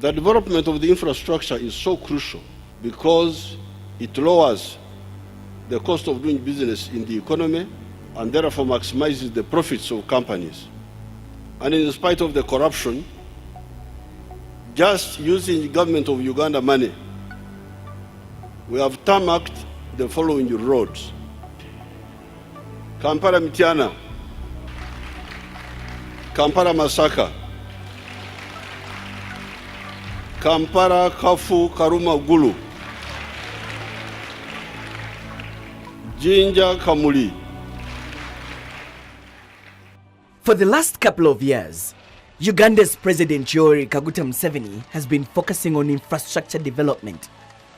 The development of the infrastructure is so crucial because it lowers the cost of doing business in the economy and therefore maximizes the profits of companies. And in spite of the corruption, just using government of Uganda money, we have tarmacked the following roads: Kampala Mitiana, Kampala Masaka, Kampala Kafu Karuma Gulu, Jinja Kamuli. For the last couple of years, Uganda's President Yoweri Kaguta Museveni has been focusing on infrastructure development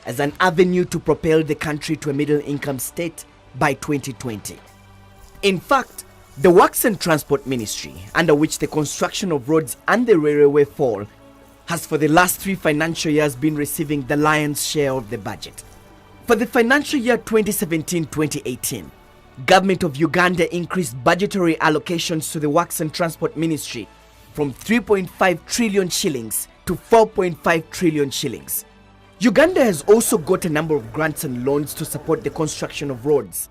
as an avenue to propel the country to a middle-income state by 2020. In fact, the Works and Transport Ministry, under which the construction of roads and the railway fall, has for the last 3 financial years been receiving the lion's share of the budget. For the financial year 2017-2018, Government of Uganda increased budgetary allocations to the Works and Transport Ministry from 3.5 trillion shillings to 4.5 trillion shillings. Uganda has also got a number of grants and loans to support the construction of roads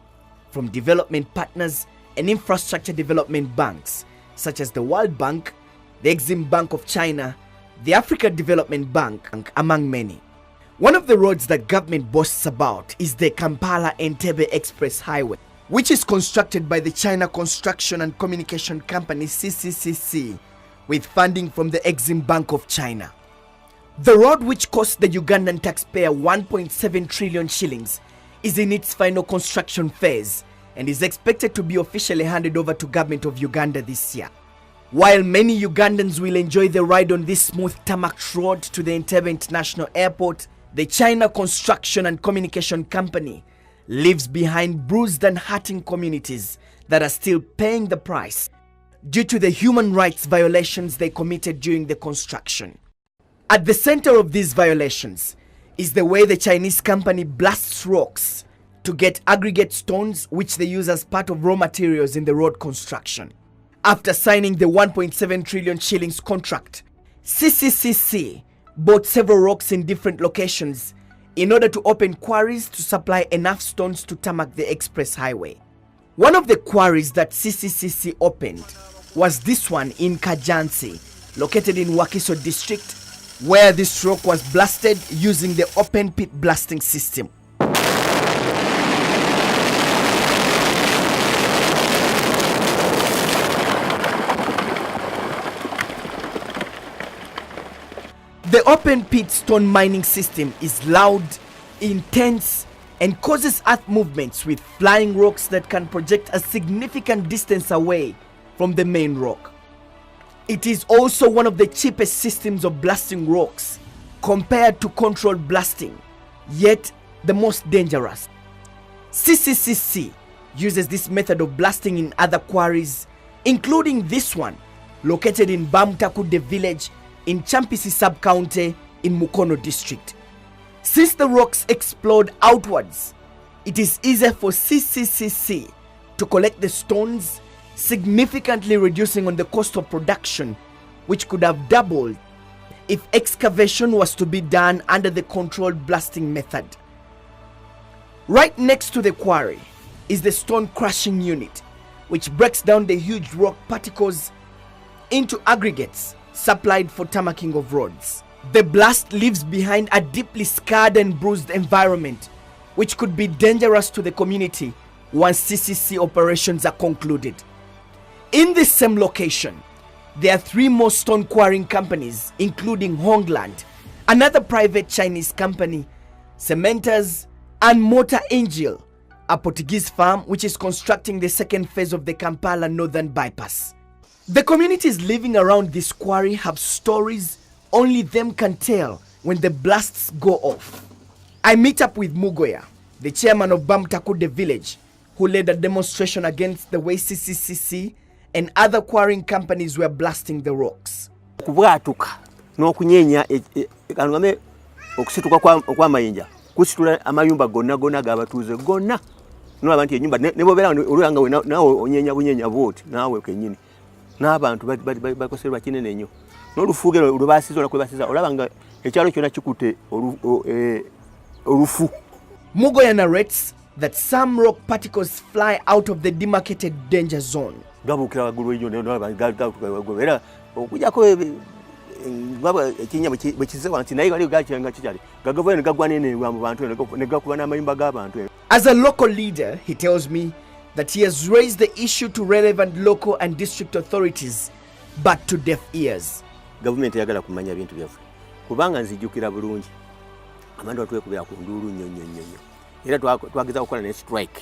from development partners and infrastructure development banks such as the World Bank, the Exim Bank of China, the Africa Development Bank, among many. One of the roads that government boasts about is the Kampala-Entebbe Express Highway, which is constructed by the China Construction and Communication Company CCCC with funding from the Exim Bank of China. The road, which cost the Ugandan taxpayer 1.7 trillion shillings, is in its final construction phase and is expected to be officially handed over to Government of Uganda this year. While many Ugandans will enjoy the ride on this smooth tarmac road to the Entebbe International Airport, the China Construction and Communication Company leaves behind bruised and hurting communities that are still paying the price due to the human rights violations they committed during the construction. At the center of these violations is the way the Chinese company blasts rocks to get aggregate stones, which they use as part of raw materials in the road construction. After signing the 1.7 trillion shillings contract, CCCC bought several rocks in different locations in order to open quarries to supply enough stones to tarmac the express highway. One of the quarries that CCCC opened was this one in Kyampisi, located in Wakiso district, where this rock was blasted using the open pit blasting system. The open pit stone mining system is loud, intense, and causes earth movements with flying rocks that can project a significant distance away from the main rock. It is also one of the cheapest systems of blasting rocks compared to controlled blasting, yet the most dangerous. CCCC uses this method of blasting in other quarries, including this one located in Bamutakude village in Kyampisi sub-county in Mukono district. Since the rocks explode outwards, it is easier for CCCC to collect the stones, significantly reducing on the cost of production, which could have doubled if excavation was to be done under the controlled blasting method. Right next to the quarry is the stone crushing unit, which breaks down the huge rock particles into aggregates supplied for tarmacking of roads. The blast leaves behind a deeply scarred and bruised environment, which could be dangerous to the community once CCC operations are concluded. In this same location, there are 3 more stone quarrying companies, including Hongland, another private Chinese company, Cementers, and Motor Angel, a Portuguese firm which is constructing the second phase of the Kampala Northern Bypass. The communities living around this quarry have stories only them can tell when the blasts go off. I meet up with Mugoya, the chairman of Bamutakude village, who led a demonstration against the way CCCC and other quarrying companies were blasting the rocks. Kubwatuka n'okunyenya kanwame okusituka kwa mayinja kusitula amayumba gonna gabatuze gonna no abantu enyumba nebo bera olanga we nawo onyenya bunyenya vote nawe kenyini n'abantu bakoserwa kinene nnyo n'olufuuge lwe baasiza olakwe baasiza olaba nga ekyalo kyonna kikutte olufu. Mugoya narrates that some rock particles fly out of the demarcated danger zone. Gabuukira waggulu ennyo era okujjako ekinnya bwe kize wansi naye gali gakyanga kikyali gagavayo ne gagwa n'enengwa mu bantu ne gakuba n'amayumba g'abantu. As a local leader, he tells me that he has raised the issue to relevant local and district authorities, but to deaf ears. Government yagala kumanya bintu byaffe kubanga nzijjukira bulungi abantu batwekubira ku nduulu nnyo era twageza okukola ne strike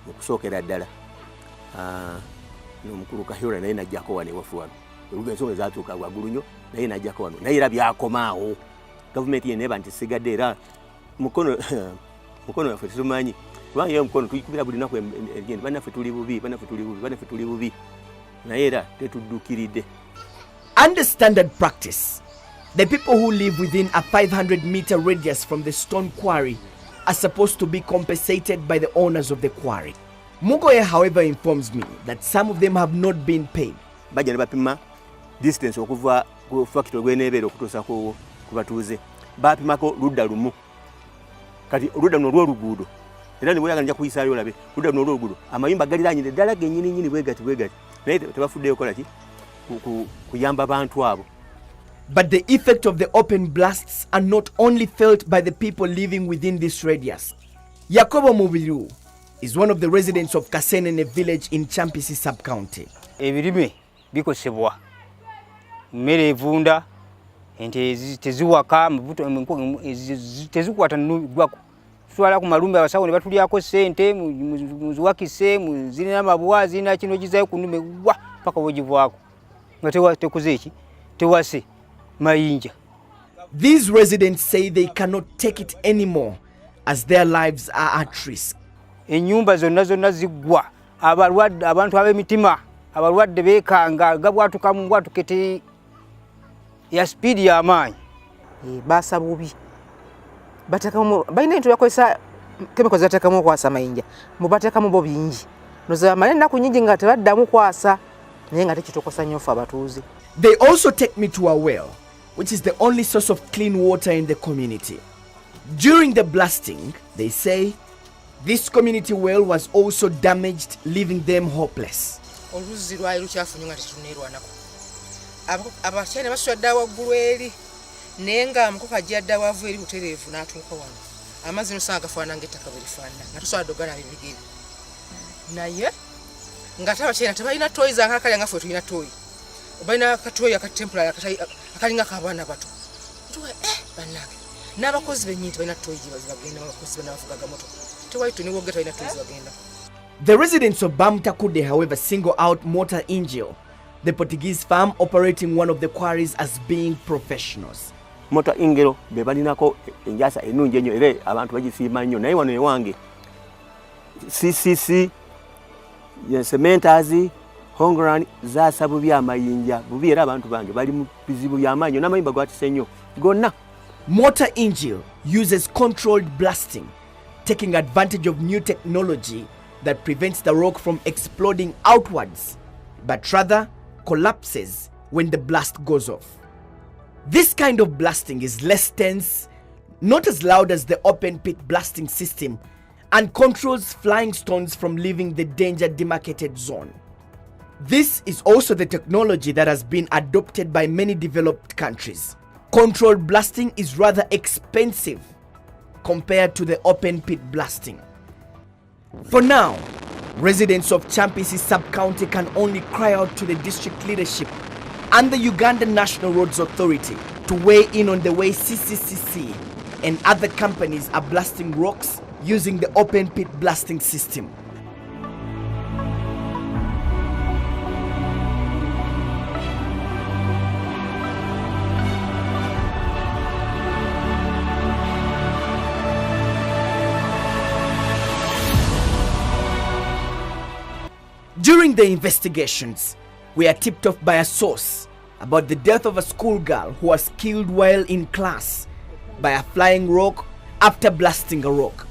okusookera ddala n'omukulu Kahura naye najjako wano ewaffe wano ensonga ezatuuka waggulu nnyo naye najjako wano naye era byakomaawo. Gavumenti yenna eba nti sigadde era mukono waffe tumanyi kubanga yo mukono tuyikubira buli naku egenda bannaffe tuli bubi naye era tetuddukiridde. Under standard practice, the people who live within a 500-meter radius from the stone quarry are supposed to be compensated by the owners of the quarry. Mugoya, however, informs me that some of them have not been paid. Bajja ne bapima distance okuva ku factory gwenebeera okutuusa ku batuuze bapimako ludda lumu kati oludda luno olw'oluguudo era ne bweyagala nja kuyisaayo olabe ludda luno olw'oluguudo amayumba galiraanyire ddala gennyininyini bwegati naye tebafuddeyo kola ki kuyamba bantu abo. But the effect of the open blasts are not only felt by the people living within this radius. Yakobo Mubiru is one of the residents of Kasenene village in Kyampisi sub-county. Ebirime bikosebwa mmere evunda ente teziwaka tezikwata gwako tutwala ku malumbe abasawo ne batulyako sente muziwakise muzirina amabwa zirina kino gizayo ku nnume wa paka bwogivwako nga tekuze eki tewase mayinja. These residents say they cannot take it anymore as their lives are at risk. Ennyumba zonna ziggwa abantu ab'emitima abalwadde beekanga gabwatuka mu bwatukete ya speedi y'amaanyi. Baasa bubi batekamu balina ebintu byakozesa kemiko zateekamu okwasa amayinja mubateekamu bo bingi noza male ennaku nnyingi nga tebaddamu kwasa naye nga tekitukosa nnyo ffe abatuuze. They also take me to a well, which is the only source of clean water in the community. During the blasting, they say, this community well was also damaged, leaving them hopeless. Oluzzi lwali lukyafu nnyo nga tetuneerwanako abakyane basula dda waggulu eri naye nga amukoka ajja dda waavu eri butereevu n'atuuka wano amazzi nosanga gafaanana ng'ettaka bwe lifaanana nga tusobola dogana bibigere naye ng'ate abakyana tebalina tooyi zankakalya nga ffe tulina tooyi balina akatooyi akatemporary akalinga ak'abaana bato tuwe bannange n'abakozi bennyini tebalina tooyi bagenda abakozi banabavugaga moto tewali tuniwogera balina tooyi zibagenda. The residents of Bamtakude, however, single out Motor Angel, the Portuguese firm operating one of the quarries, as being professionals. Motor Angel be balinako enjasa ennungi ennyo era abantu bagisiima nnyo naye wano ewange CCC cementers Hongran zaasa bubi amayinja bubi era abantu bange bali mu bizibu by'amaanyi n'amayumba gwatise nnyo gonna. Motor Angel uses controlled blasting, taking advantage of new technology that prevents the rock from exploding outwards, but rather collapses when the blast goes off. This kind of blasting is less tense, not as loud as the open pit blasting system, and controls flying stones from leaving the danger demarcated zone. This is also the technology that has been adopted by many developed countries. Controlled blasting is rather expensive compared to the open pit blasting. For now, residents of Kyampisi sub-county can only cry out to the district leadership and the Ugandan National Roads Authority to weigh in on the way CCCC and other companies are blasting rocks using the open pit blasting system. During the investigations, we are tipped off by a source about the death of a schoolgirl who was killed while in class by a flying rock after blasting a rock.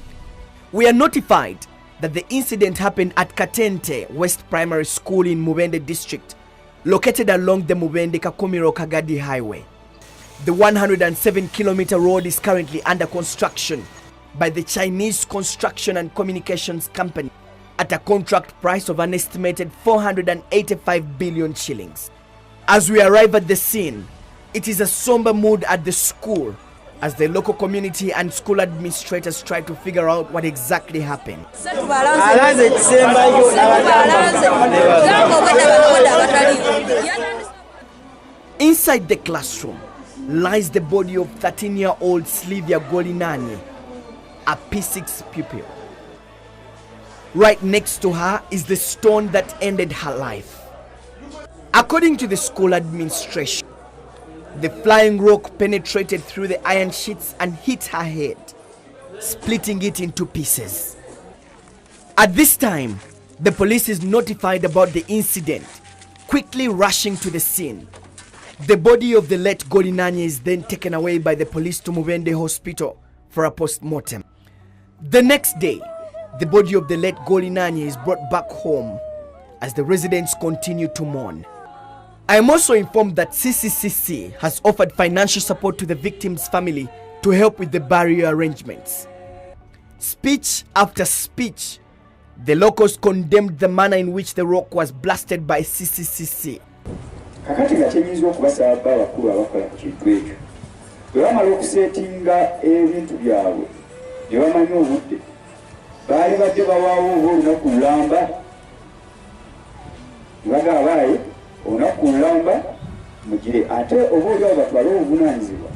We are notified that the incident happened at Katente West Primary School in Mubende district, located along the Mubende-Kakumiro-Kagadi Highway. The 107-kilometer road is currently under construction by the Chinese Construction and Communications Company at a contract price of an estimated 485 billion shillings. As we arrive at the scene, it is a somber mood at the school as the local community and school administrators try to figure out what exactly happened. Inside the classroom lies the body of 13-year-old Slivia Golinani, a P6 pupil. Right next to her is the stone that ended her life. According to the school administration, the flying rock penetrated through the iron sheets and hit her head, splitting it into pieces. At this time, the police is notified about the incident, quickly rushing to the scene. The body of the late Golinani is then taken away by the police to Mubende Hospital for a post-mortem. The next day, the body of the late Golinani is brought back home as the residents continue to mourn. I am also informed that CCCC has offered financial support to the victim's family to help with the burial arrangements. Speech after speech, the locals condemned the manner in which the rock was blasted by CCCC. Kakati nga kyenyinza okubasaba abakulu abakola ku kintu ekyo bwe bamala okuseetinga ebintu byabwe ne bamanya obudde baali badde bawaawo oba olunaku lulamba ne bagamba olunaku lulamba mugire ate oba oliawo batwale obuvunaanyizibwa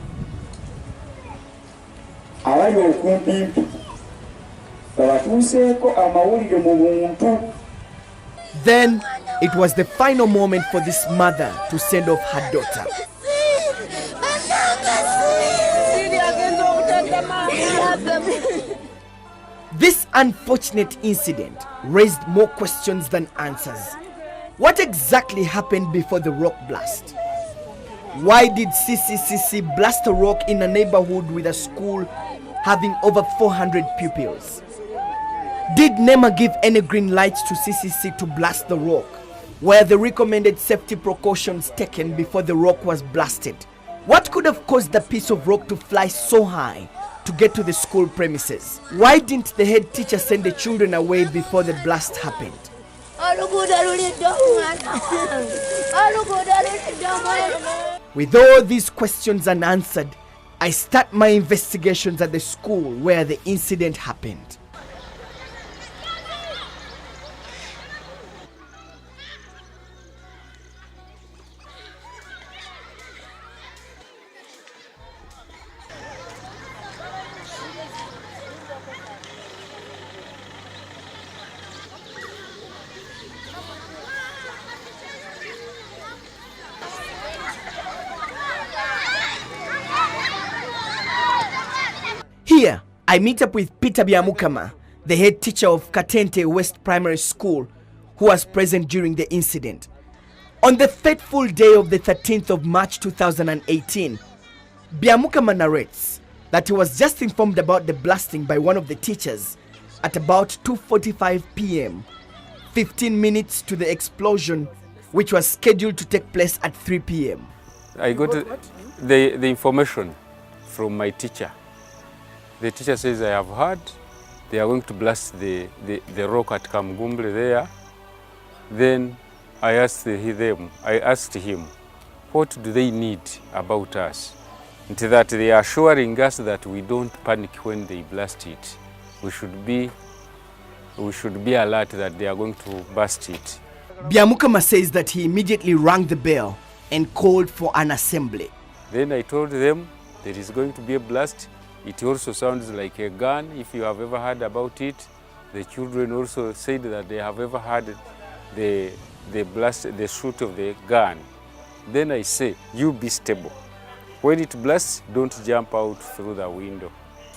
abali okumpimpi babatuuseeko amawulire mu buntu. Then it was the final moment for this mother to send off her daughter. This unfortunate incident raised more questions than answers. What exactly happened before the rock blast? Why did CCCC blast a rock in a neighborhood with a school having over 400 pupils? Did NEMA give any green lights to CCC to blast the rock? Were the recommended safety precautions taken before the rock was blasted? What could have caused the piece of rock to fly so high to get to the school premises? Why didn't the head teacher send the children away before the blast happened? With all these questions unanswered, I start my investigations at the school where the incident happened. Here, I meet up with Peter Byamukama, the head teacher of Katente West Primary School, who was present during the incident. On the fateful day of the 13th of March 2018, Byamukama narrates that he was just informed about the blasting by one of the teachers at about 2:45 p.m., 15 minutes to the explosion, which was scheduled to take place at 3 p.m. I got the information from my teacher. The teacher says, I have heard they are going to blast the rock at Kamgumble there. Then I asked him, what do they need about us? And that they are assuring us that we don't panic when they blast it. We should be alert that they are going to burst it. Byamukama says that he immediately rang the bell and called for an assembly. Then I told them there is going to be a blast. It also sounds like a gun, if you have ever heard about it. The children also said that they have ever heard the blast, the shoot of the gun. Then I say, you be stable. When it blasts, don't jump out through the window.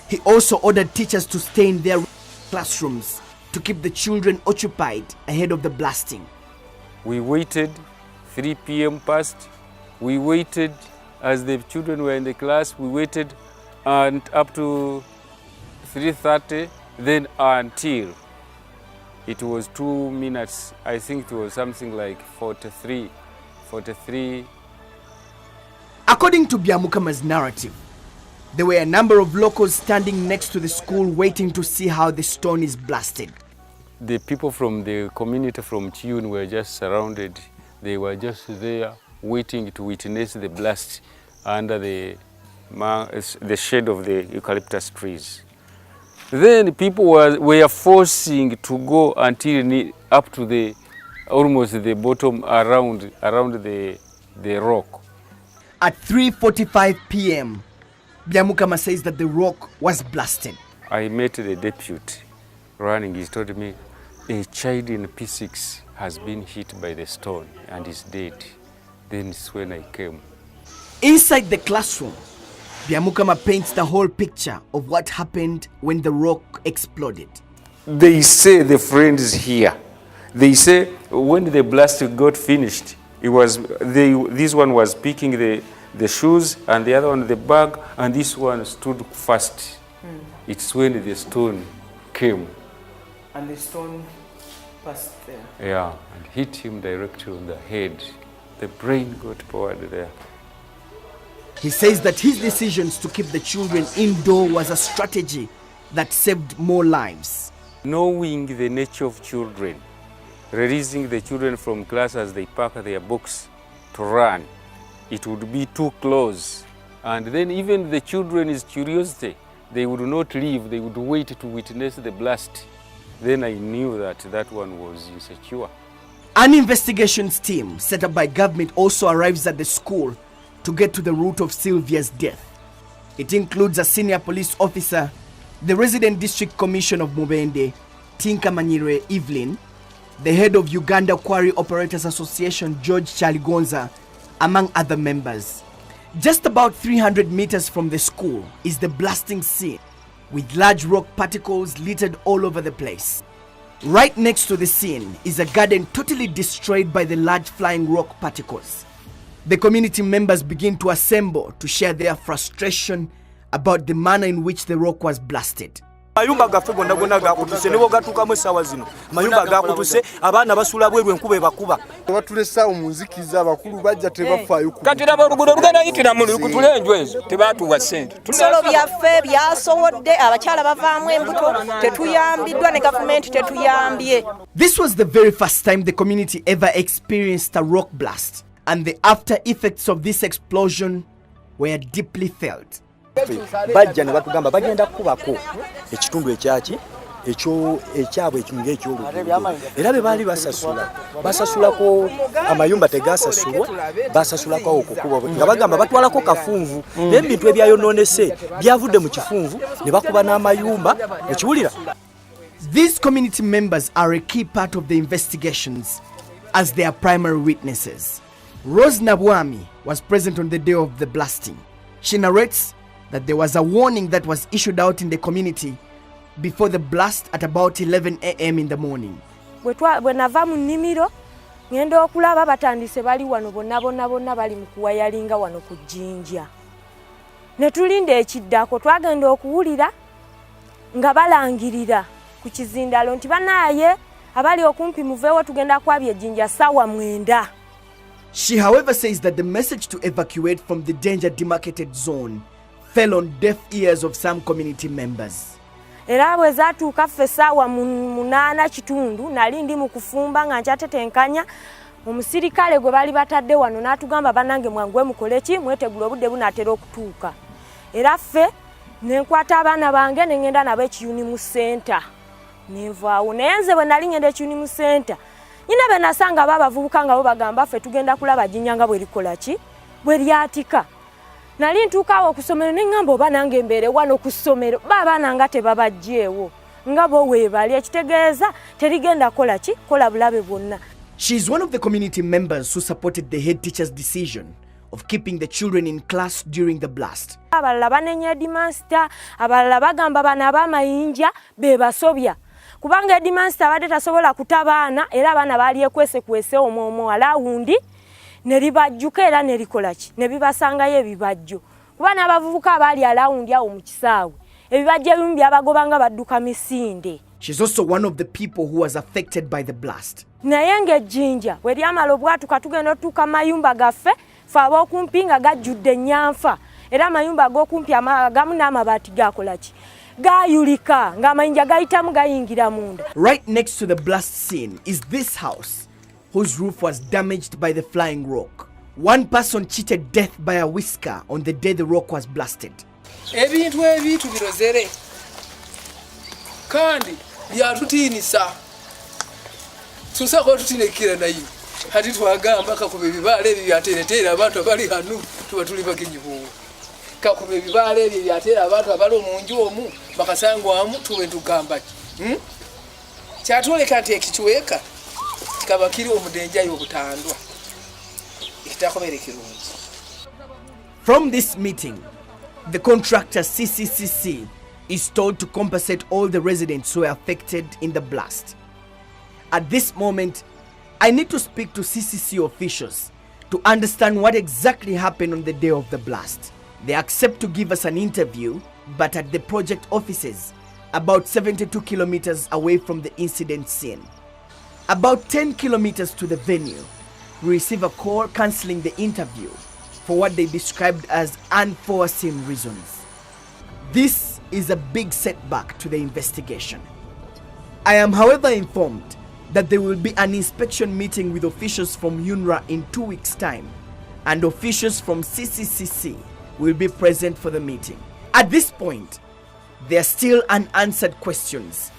He also ordered teachers to stay in their classrooms to keep the children occupied ahead of the blasting. We waited, 3 p.m. passed. We waited as the children were in the class. We waited and up to 3:30, then until it was 2 minutes, I think it was something like 43 43. According to Byamukama's narrative, there were a number of locals standing next to the school waiting to see how the stone is blasted. The people from the community from Tune were just surrounded. They were just there waiting to witness the blast under the shade of the eucalyptus trees. Then people were forcing to go until up to almost the bottom around the rock. At 3:45 p.m., Byamukama says that the rock was blasted. I met the deputy running. He told me a child in P6 has been hit by the stone and is dead. Then it's when I came. Inside the classroom, Byamukama paints the whole picture of what happened when the rock exploded. They say the friends here. They say when the blast got finished, this one was picking the shoes and the other one the bag, and this one stood fast. It's when the stone came. And the stone passed there. Yeah, and hit him directly on the head. The brain got poured there. He says that his decisions to keep the children indoor was a strategy that saved more lives. Knowing the nature of children, releasing the children from class as they pack their books to run, it would be too close. And then even the children's curiosity, they would not leave, they would wait to witness the blast. Then I knew that that one was insecure. An investigations team set up by government also arrives at the school to get to the root of Sylvia's death. It includes a senior police officer, the resident district commissioner of Mubende, Tinka Manyire Evelyn, the head of Uganda Quarry Operators Association, George Chaligonza, among other members. Just about 300 meters from the school is the blasting scene, with large rock particles littered all over the place. Right next to the scene is a garden totally destroyed by the large flying rock particles. The community members begin to assemble to share their frustration about the manner in which the rock was blasted. Mayumba gaffe gonna gonna gakutuse nibo gatukamu esawa zino mayumba gakutuse abaana basula bweru enkube bakuba batulesa omunzikiza abakulu bajja tebafaayo kati laba oluguudo lugenda yitira mu kutulenjw ezo tebatuwa ssente bisolo byaffe byasowodde abakyala bavaamu embuto tetuyambiddwa ne gavumenti tetuyambye. This was the very first time the community ever experienced a rock blast, and the after effects of this explosion were deeply felt. bajja ne batugamba bagenda kubako ekitundu ekyaki ekyabwe ekinga ekyoluguudo era be baali basasulako amayumba tegasasulwa basasulako okukuba nga bagamba batwalako kafunvu n'ebintu ebyayonoonese byavudde mu kifunvu ne bakuba n'amayumba ekiwulira. These community members are a key part of the investigations as their primary witnesses. Rose Nabwami was present on the day of the blasting. She narrates that there was a warning that was issued out in the community before the blast at about 11 a.m. in the morning. Bwe nava mu nnimiro ngenda okulaba batandise bali wano bonna bali mu kuwayalinga wano ku Jjinja. Ne tulinda ekiddako twagenda okuwulira nga balangirira ku kizindalo nti banaaye abali okumpi muveewo tugenda kwabya Jjinja ssaawa 9. She however says that the message to evacuate from the danger demarcated zone fell on deaf ears of some community members. Era bwe zaatuuka ffe ssaawa 8 kitundu nali ndi mu kufumba nga nkyatetenkanya omusirikale gwe bali batadde wano n'atugamba banange mwangwe mukole ki mwetegula obudde bunaatera okutuuka. Era ffe ne nkwata abaana bange ne ngenda nabo ekiyunimu center nenvaawo naye nze bwe nali ngenda ekiyunimu center nyina be nasanga babavubuka nga bo bagamba ffe tugenda kulaba Jjinja nga bwe likola ki bwe lyatika. Nali ntuukawo okusomero ne ngamba oba nange mbeere wano ku ssomero babaana nga tebabajjeewo nga bo weebali ekitegeeza terigenda kola ki kola bulabe bwonna. She is one of the community members who supported the head teacher's decision of keeping the children in class during the blast. Abalala banenya headmaster, abalala bagamba bana abamayinja be basobya kubanga headmaster abadde tasobola kutabaana era abaana baali ekwese omwo alawundi ne libajjuka era ne likola ki ne bibasangayo ebibajjo kuba n'abavubuka abaali alawundi awo mu kisaawe ebibajjo ebimu byabagobanga badduka misinde. She's also one of the people who was affected by the blast. Naye ng'ejjinja bwe lyamala obwatuka tugenda otuuka mayumba gaffe fe ab'okumpi nga gajjudde ennyanfa era amayumba ag'okumpi agamu n'amabaati gakola ki gayulika ng'amayinja gayitamu gayingira munda. Right next to the blast scene is this house whose roof was damaged by the flying rock. One person cheated death by a whisker on the day the rock was blasted. Ebintu ebitu birozere kandi byatutiinisa tusako tutinekera naye hati twagamba kakube bibale ebyo byatereteera abantu abali hanu tuba tuli bakinyibu kakube bibale ebyo byatera abantu abali omunju omu bakasangwamu tuwe tugamba kyatoleka nti ekichweka kikaba kiri omudenja y'obutandwa ekitakomere kirungi. From this meeting, the contractor CCCC is told to compensate all the residents who were affected in the blast. At this moment, I need to speak to CCC officials to understand what exactly happened on the day of the blast. They accept to give us an interview, but at the project offices, about 72 kilometers away from the incident scene. About 10 kilometers to the venue, we receive a call cancelling the interview for what they described as unforeseen reasons. This is a big setback to the investigation. I am, however, informed that there will be an inspection meeting with officials from UNRWA in 2 weeks' time, and officials from CCCC will be present for the meeting. At this point, there are still unanswered questions.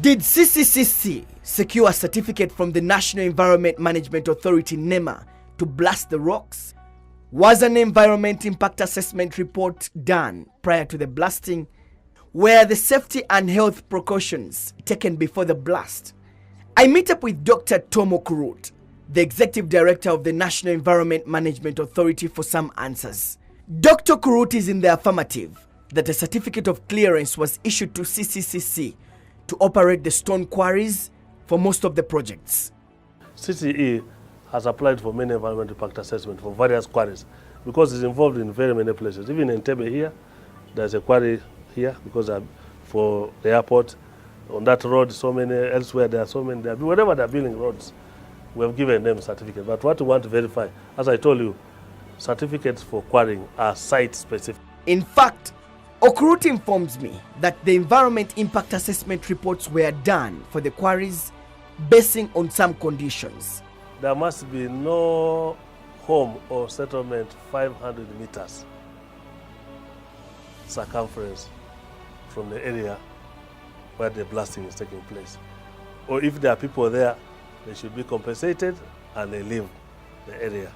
Did CCCC secure a certificate from the National Environment Management Authority NEMA to blast the rocks? Was an environment impact assessment report done prior to the blasting? Were the safety and health precautions taken before the blast? I meet up with Dr. Tom Okurut, the Executive Director of the National Environment Management Authority, for some answers. Dr. Okurut is in the affirmative that a certificate of clearance was issued to CCCC to operate the stone quarries for most of the projects. CCE has applied for many environmental impact assessment for various quarries because it's involved in very many places. Even in Tebe here, there's a quarry here because for the airport, on that road, so many, elsewhere there are so many, wherever they're building roads, we have given them certificate. But what we want to verify, as I told you, certificates for quarrying are site specific. In fact, Okurut informs me that the environment impact assessment reports were done for the quarries basing on some conditions. There must be no home or settlement 500 meters circumference from the area where the blasting is taking place. Or if there are people there, they should be compensated and they leave the area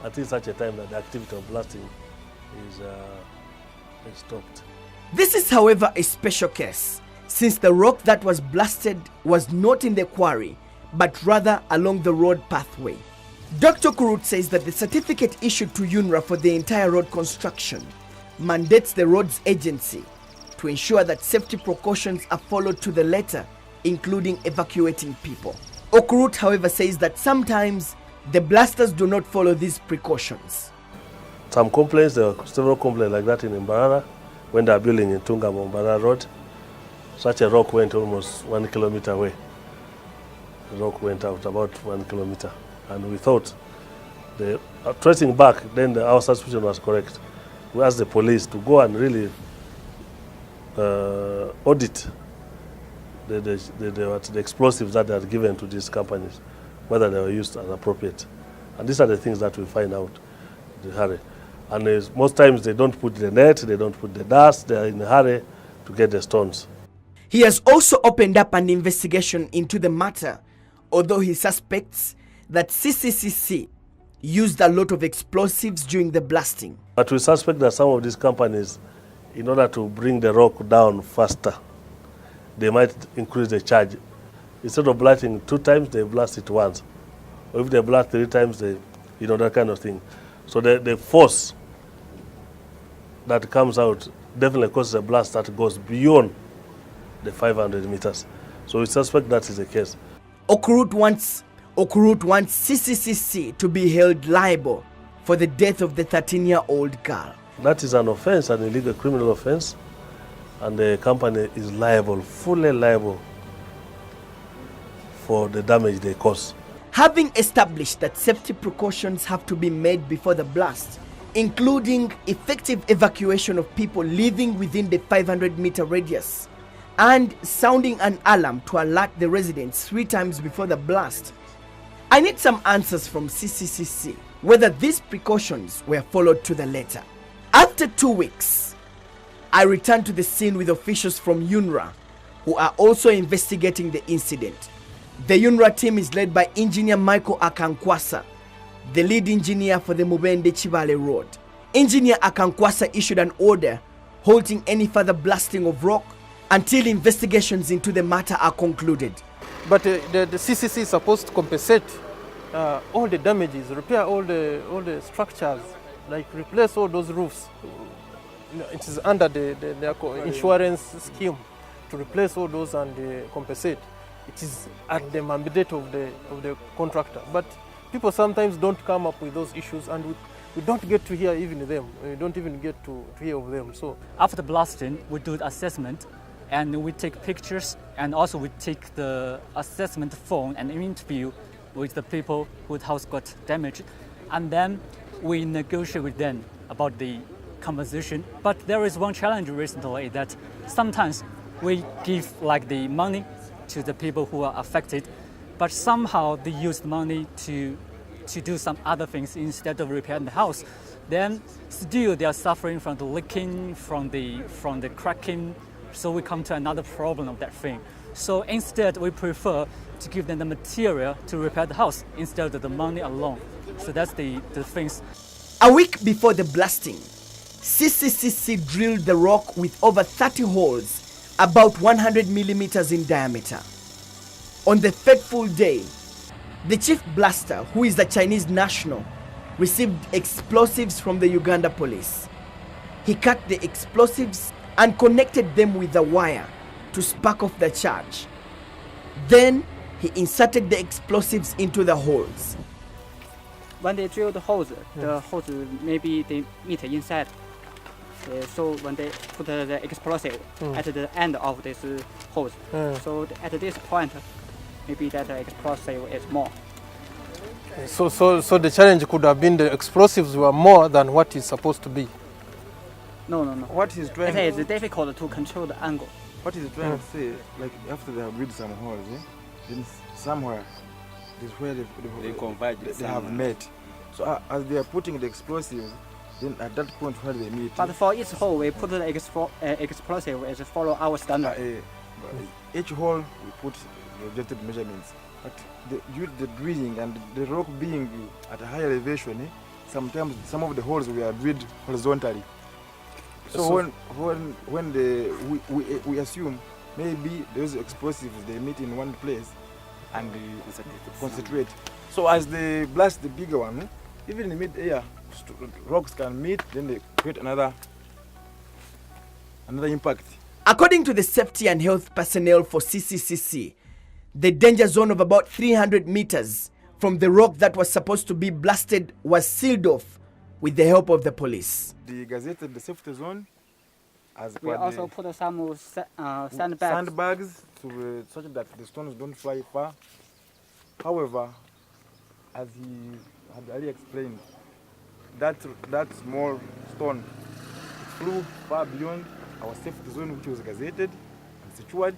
until such a time that the activity of blasting is stopped. This is, however, a special case, since the rock that was blasted was not in the quarry, but rather along the road pathway. Dr. Kurut says that the certificate issued to UNRWA for the entire road construction mandates the roads agency to ensure that safety precautions are followed to the letter, including evacuating people. Okurut, however, says that sometimes the blasters do not follow these precautions. Some complaints, there are several complaints like that in Mbarara, when they are building in Tungamo Mbarara Road. Such a rock went almost 1 kilometer away. The rock went out about 1 kilometer. And we thought, tracing back, then our suspicion was correct. We asked the police to go and really audit the explosives that they had given to these companies, whether they were used as appropriate. And these are the things that we find out in a hurry. And most times they don't put the net, they don't put the dust, they are in a hurry to get the stones. He has also opened up an investigation into the matter, although he suspects that CCCC used a lot of explosives during the blasting. But we suspect that some of these companies, in order to bring the rock down faster, they might increase the charge. Instead of blasting 2 times, they blast it once. Or if they blast 3 times, they, that kind of thing. So the force that comes out definitely causes a blast that goes beyond the 500 meters. So we suspect that is the case. Okurut wants CCCC to be held liable for the death of the 13-year-old girl. That is an offense, an illegal criminal offense, and the company is liable, fully liable for the damage they cause. Having established that safety precautions have to be made before the blast, including effective evacuation of people living within the 500-meter radius, and sounding an alarm to alert the residents 3 times before the blast, I need some answers from CCCC whether these precautions were followed to the letter. After 2 weeks, I returned to the scene with officials from UNRWA who are also investigating the incident. The UNRWA team is led by Engineer Michael Akankwasa, the lead engineer for the Mubende Chibale Road. Engineer Akankwasa issued an order halting any further blasting of rock until investigations into the matter are concluded. But the CCC is supposed to compensate all the damages, repair all the structures, like replace all those roofs. It is under the insurance scheme to replace all those and compensate. It is at the mandate of the contractor. But people sometimes don't come up with those issues, and we don't get to hear even them. We don't even get to hear of them. So after blasting, we do the assessment, and we take pictures, and also we take the assessment phone and interview with the people whose house got damaged, and then we negotiate with them about the compensation. But there is one challenge recently that sometimes we give like the money to the people who are affected, but somehow they use the money to do some other things instead of repairing the house. Then still they are suffering from the leaking, from the cracking. So we come to another problem of that thing. So instead we prefer to give them the material to repair the house instead of the money alone. So that's the things. A week before the blasting, CCCC drilled the rock with over 30 holes, about 100 millimeters in diameter. On the fateful day, the chief blaster, who is a Chinese national, received explosives from the Uganda police. He cut the explosives and connected them with the wire to spark off the charge. Then he inserted the explosives into the holes. When they drill the holes maybe they meet inside. So when they put the explosive at the end of this hose, so at this point, maybe that explosive is more. So the challenge could have been the explosives were more than what is supposed to be. No. What is trying? It is difficult to control the angle. What is trying to say, like after they have drilled some holes, then somewhere is where they converge. They have met. So as they are putting the explosives, then at that point where they meet. But for each hole, we put the explosive as follow our standard. Each hole we put the objective measurements. But due to the drilling and the rock being at a higher elevation, sometimes some of the holes we are drilled horizontally. So when we assume maybe those explosives they meet in one place and they concentrate. So as they blast the bigger one, even in mid-air, rocks can meet, then they create another impact. According to the safety and health personnel for CCCC, the danger zone of about 300 meters from the rock that was supposed to be blasted was sealed off with the help of the police. They gazetted the safety zone. We also put some sandbags to such that the stones don't fly far. However, as he had already explained, that small stone flew far beyond our safety zone, which was gazetted and secured,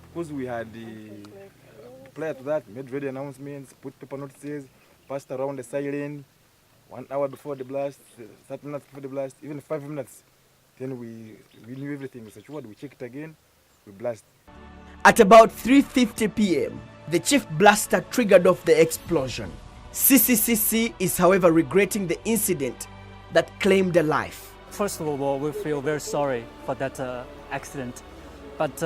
because we had prior to that made radio announcements, put paper notices, passed around the siren 1 hour before the blast, 30 minutes before the blast, even 5 minutes. Then we knew everything was secured. We checked again, we blast. At about 3:50 p.m., the chief blaster triggered off the explosion. CCCC is, however, regretting the incident that claimed a life. First of all, we feel very sorry for that accident, but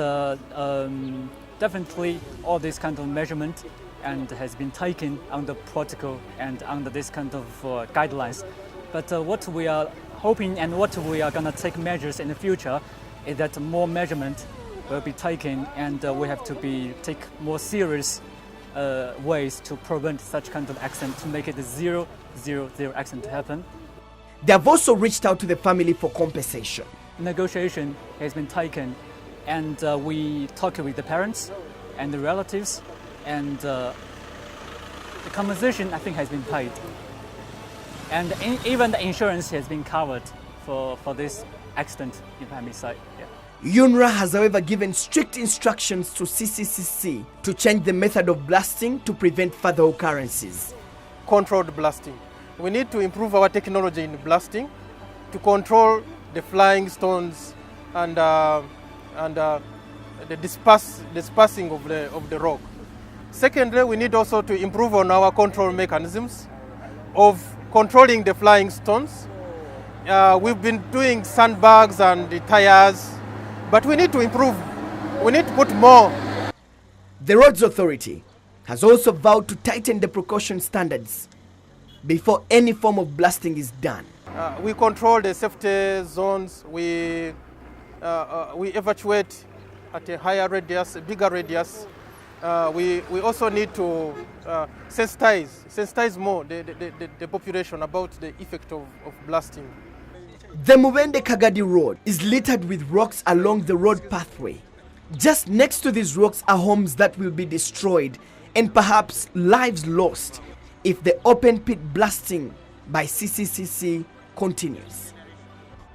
definitely all this kind of measurement and has been taken under protocol and under this kind of guidelines. But what we are hoping and what we are going to take measures in the future is that more measurement will be taken, and we have to take more serious ways to prevent such kind of accident, to make it a zero accident to happen. They have also reached out to the family for compensation. negotiation has been taken, and we talked with the parents and the relatives, and the compensation I think has been paid, and even the insurance has been covered for this accident, if I may say. Yeah. UNRWA has, however, given strict instructions to CCCC to change the method of blasting to prevent further occurrences. Controlled blasting. We need to improve our technology in blasting to control the flying stones and the dispersing of the rock. Secondly, we need also to improve on our control mechanisms of controlling the flying stones. We've been doing sandbags and the tires, but we need to improve. We need to put more. The Roads Authority has also vowed to tighten the precaution standards before any form of blasting is done. We control the safety zones. We evacuate at a higher radius, a bigger radius. We also need to sensitize more the population about the effect of blasting. The Mubende Kagadi Road is littered with rocks along the road pathway. Just next to these rocks are homes that will be destroyed and perhaps lives lost if the open pit blasting by CCCC continues.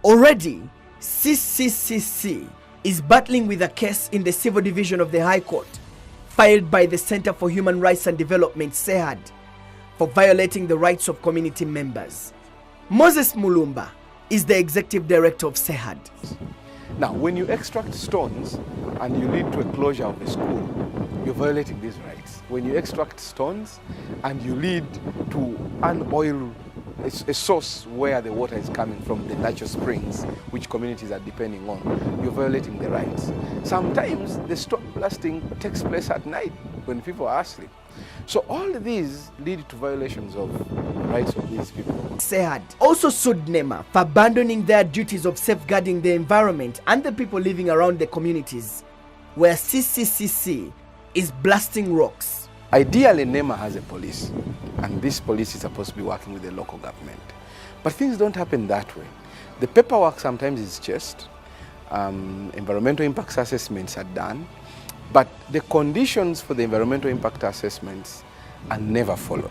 Already, CCCC is battling with a case in the Civil Division of the High Court filed by the Center for Human Rights and Development, CEHAD, for violating the rights of community members. Moses Mulumba is the executive director of CEHAD. Now, when you extract stones and you lead to a closure of a school, you're violating these rights. When you extract stones and you lead to an oil, a source where the water is coming from, the natural springs, which communities are depending on, you're violating the rights. Sometimes the stone blasting takes place at night when people are asleep. So all of these lead to violations of rights of these people. CEHAD also sued NEMA for abandoning their duties of safeguarding the environment and the people living around the communities where CCCC is blasting rocks. Ideally, NEMA has a police, and this police is supposed to be working with the local government. But things don't happen that way. The paperwork sometimes is just, environmental impact assessments are done, but the conditions for the environmental impact assessments are never followed.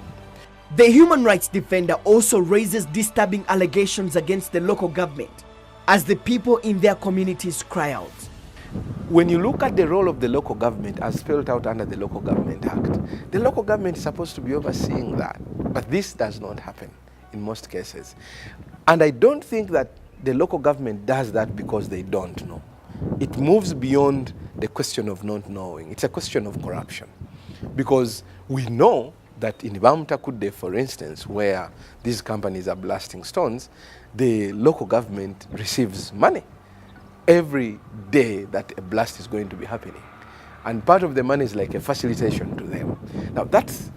The human rights defender also raises disturbing allegations against the local government as the people in their communities cry out. When you look at the role of the local government as spelled out under the Local Government Act, the local government is supposed to be overseeing that. But this does not happen in most cases. And I don't think that the local government does that because they don't know. It moves beyond the question of not knowing. It's a question of corruption. Because we know that in Bamutakude, for instance, where these companies are blasting stones, the local government receives money every day that a blast is going to be happening. And part of the money is like a facilitation to them. Now that's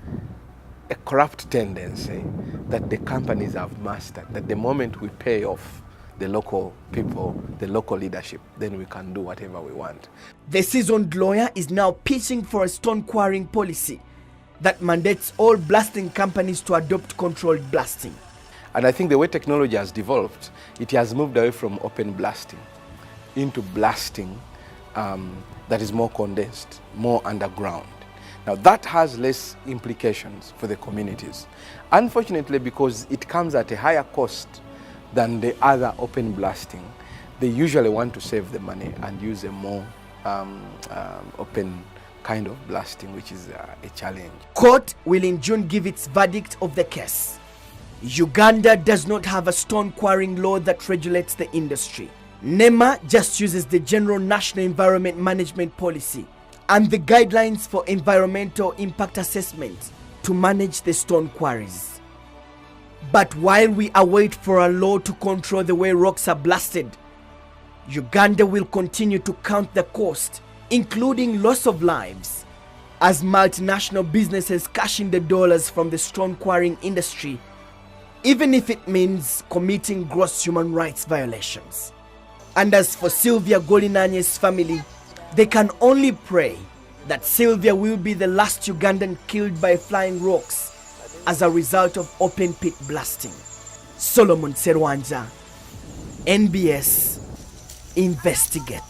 a corrupt tendency that the companies have mastered, that the moment we pay off the local people, the local leadership, then we can do whatever we want. The seasoned lawyer is now pitching for a stone quarrying policy that mandates all blasting companies to adopt controlled blasting. And I think the way technology has developed, it has moved away from open blasting into blasting that is more condensed, more underground. Now that has less implications for the communities. Unfortunately, because it comes at a higher cost than the other open blasting, they usually want to save the money and use a more open kind of blasting, which is a challenge. Court will in June give its verdict of the case. Uganda does not have a stone quarrying law that regulates the industry. NEMA just uses the General National Environment Management Policy and the Guidelines for Environmental Impact Assessment to manage the stone quarries. But while we await for a law to control the way rocks are blasted, Uganda will continue to count the cost, including loss of lives, as multinational businesses cash in the dollars from the stone quarrying industry, even if it means committing gross human rights violations. And as for Sylvia Golinanye's family, they can only pray that Sylvia will be the last Ugandan killed by flying rocks as a result of open pit blasting. Solomon Serwanja, NBS, investigate,